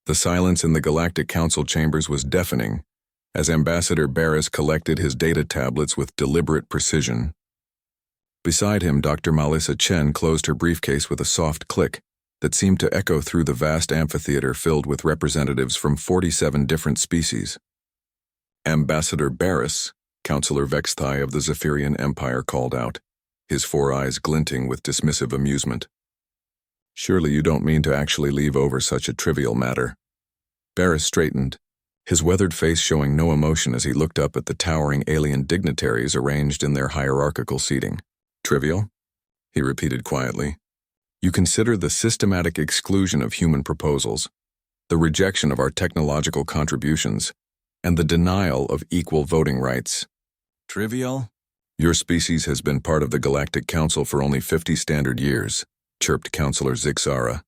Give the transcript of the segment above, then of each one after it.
The silence in the Galactic Council chambers was deafening, as Ambassador Barris collected his data tablets with deliberate precision. Beside him, Dr. Melissa Chen closed her briefcase with a soft click that seemed to echo through the vast amphitheater filled with representatives from 47 different species. Ambassador Barris, Counselor Vexthai of the Zephyrian Empire, called out, his 4 eyes glinting with dismissive amusement. Surely you don't mean to actually leave over such a trivial matter. Barris straightened, his weathered face showing no emotion as he looked up at the towering alien dignitaries arranged in their hierarchical seating. Trivial? He repeated quietly. You consider the systematic exclusion of human proposals, the rejection of our technological contributions, and the denial of equal voting rights. Trivial? Your species has been part of the Galactic Council for only 50 standard years, chirped Counselor Zixara,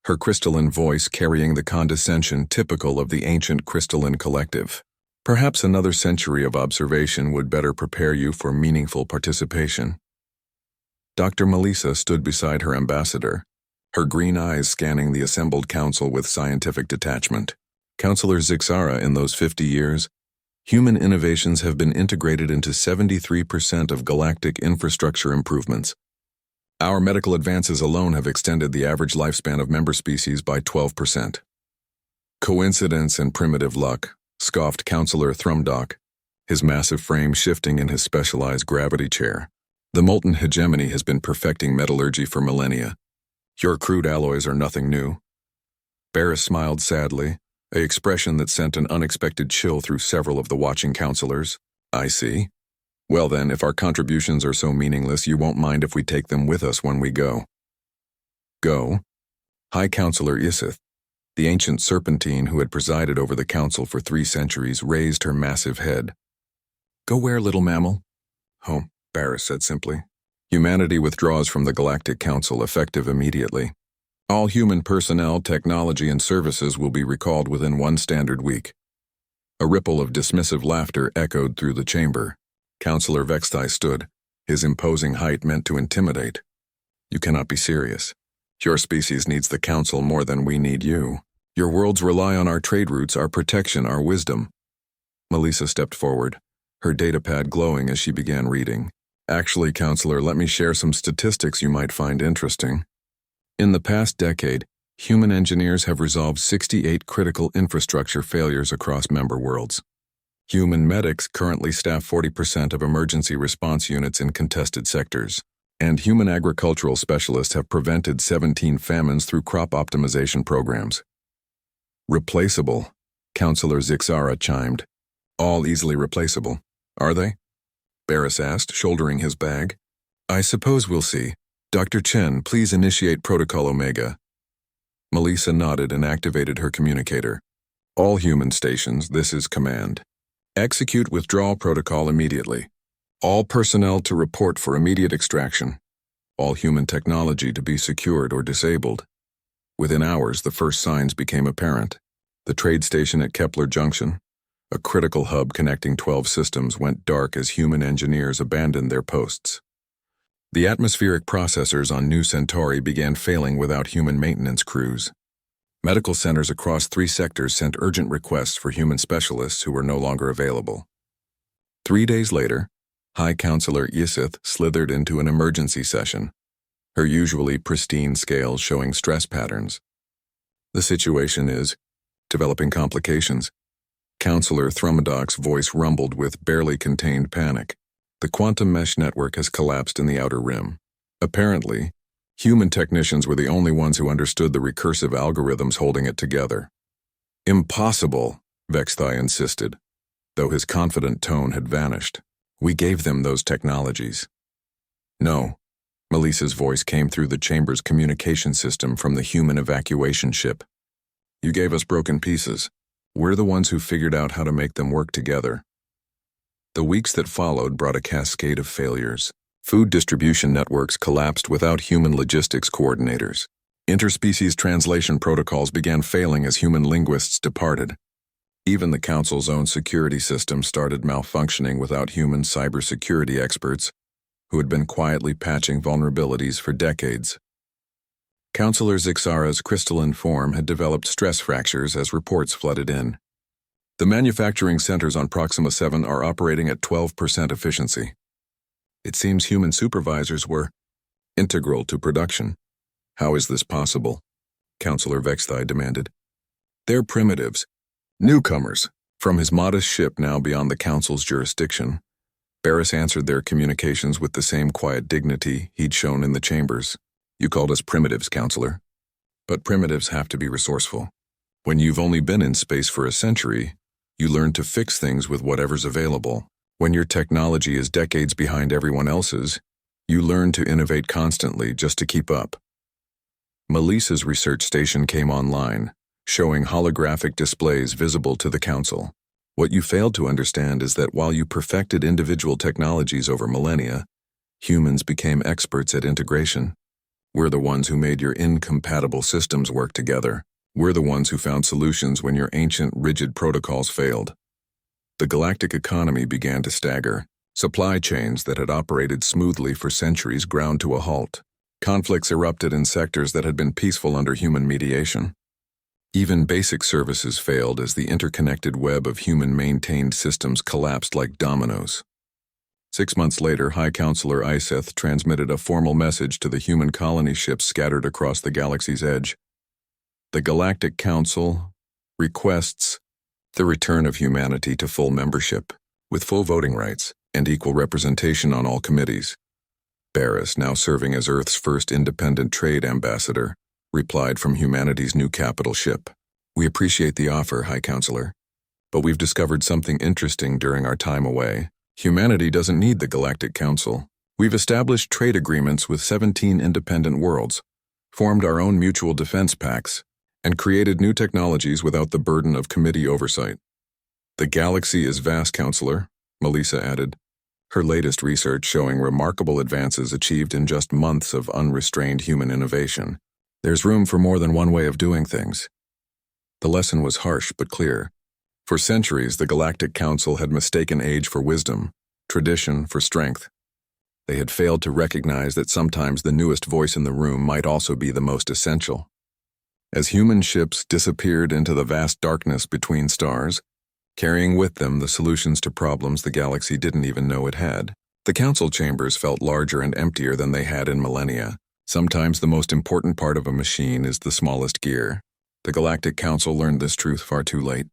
her crystalline voice carrying the condescension typical of the ancient crystalline collective. Perhaps another century of observation would better prepare you for meaningful participation. Dr. Melissa stood beside her ambassador, her green eyes scanning the assembled council with scientific detachment. Counselor Zixara, in those 50 years, human innovations have been integrated into 73% of galactic infrastructure improvements. Our medical advances alone have extended the average lifespan of member species by 12%. Coincidence and primitive luck, scoffed Counselor Thrumdock, his massive frame shifting in his specialized gravity chair. The molten hegemony has been perfecting metallurgy for millennia. Your crude alloys are nothing new. Barris smiled sadly, an expression that sent an unexpected chill through several of the watching counselors. I see. Well then, if our contributions are so meaningless, you won't mind if we take them with us when we go. Go? High Counselor Isith, the ancient serpentine who had presided over the council for 3 centuries, raised her massive head. Go where, little mammal? Home, Barris said simply. Humanity withdraws from the Galactic Council effective immediately. All human personnel, technology, and services will be recalled within 1 standard week. A ripple of dismissive laughter echoed through the chamber. Counselor Vexthai stood, his imposing height meant to intimidate. You cannot be serious. Your species needs the Council more than we need you. Your worlds rely on our trade routes, our protection, our wisdom. Melissa stepped forward, her datapad glowing as she began reading. Actually, Counselor, let me share some statistics you might find interesting. In the past decade, human engineers have resolved 68 critical infrastructure failures across member worlds. Human medics currently staff 40% of emergency response units in contested sectors, and human agricultural specialists have prevented 17 famines through crop optimization programs. Replaceable, Counselor Zixara chimed. All easily replaceable, are they? Barris asked, shouldering his bag. I suppose we'll see. Dr. Chen, please initiate Protocol Omega. Melissa nodded and activated her communicator. All human stations, this is command. Execute withdrawal protocol immediately. All personnel to report for immediate extraction. All human technology to be secured or disabled. Within hours, the first signs became apparent. The trade station at Kepler Junction, a critical hub connecting 12 systems, went dark as human engineers abandoned their posts. The atmospheric processors on New Centauri began failing without human maintenance crews. Medical centers across 3 sectors sent urgent requests for human specialists who were no longer available. 3 days later, High Counselor Isith slithered into an emergency session, her usually pristine scales showing stress patterns. The situation is developing complications. Counselor Thrumdock's voice rumbled with barely contained panic. The quantum mesh network has collapsed in the outer rim. Apparently, human technicians were the only ones who understood the recursive algorithms holding it together. Impossible, Vexthai insisted, though his confident tone had vanished. We gave them those technologies. No, Melissa's voice came through the chamber's communication system from the human evacuation ship. You gave us broken pieces. We're the ones who figured out how to make them work together. The weeks that followed brought a cascade of failures. Food distribution networks collapsed without human logistics coordinators. Interspecies translation protocols began failing as human linguists departed. Even the Council's own security system started malfunctioning without human cybersecurity experts who had been quietly patching vulnerabilities for decades. Counselor Zixara's crystalline form had developed stress fractures as reports flooded in. The manufacturing centers on Proxima 7 are operating at 12% efficiency. It seems human supervisors were integral to production. How is this possible? Counselor Vexthai demanded. They're primitives, newcomers, from his modest ship now beyond the Council's jurisdiction. Barris answered their communications with the same quiet dignity he'd shown in the chambers. You called us primitives, Counselor. But primitives have to be resourceful. When you've only been in space for a century, you learn to fix things with whatever's available. When your technology is decades behind everyone else's, you learn to innovate constantly just to keep up. Melissa's research station came online, showing holographic displays visible to the Council. What you failed to understand is that while you perfected individual technologies over millennia, humans became experts at integration. We're the ones who made your incompatible systems work together. We're the ones who found solutions when your ancient, rigid protocols failed. The galactic economy began to stagger. Supply chains that had operated smoothly for centuries ground to a halt. Conflicts erupted in sectors that had been peaceful under human mediation. Even basic services failed as the interconnected web of human-maintained systems collapsed like dominoes. 6 months later, High Counselor Iseth transmitted a formal message to the human colony ships scattered across the galaxy's edge. The Galactic Council requests the return of humanity to full membership, with full voting rights and equal representation on all committees. Barris, now serving as Earth's first independent trade ambassador, replied from humanity's new capital ship. We appreciate the offer, High Counselor, but we've discovered something interesting during our time away. Humanity doesn't need the Galactic Council. We've established trade agreements with 17 independent worlds, formed our own mutual defense pacts, and created new technologies without the burden of committee oversight. The galaxy is vast, Counselor, Melissa added, her latest research showing remarkable advances achieved in just months of unrestrained human innovation. There's room for more than one way of doing things. The lesson was harsh but clear. For centuries, the Galactic Council had mistaken age for wisdom, tradition for strength. They had failed to recognize that sometimes the newest voice in the room might also be the most essential. As human ships disappeared into the vast darkness between stars, carrying with them the solutions to problems the galaxy didn't even know it had, the council chambers felt larger and emptier than they had in millennia. Sometimes the most important part of a machine is the smallest gear. The Galactic Council learned this truth far too late.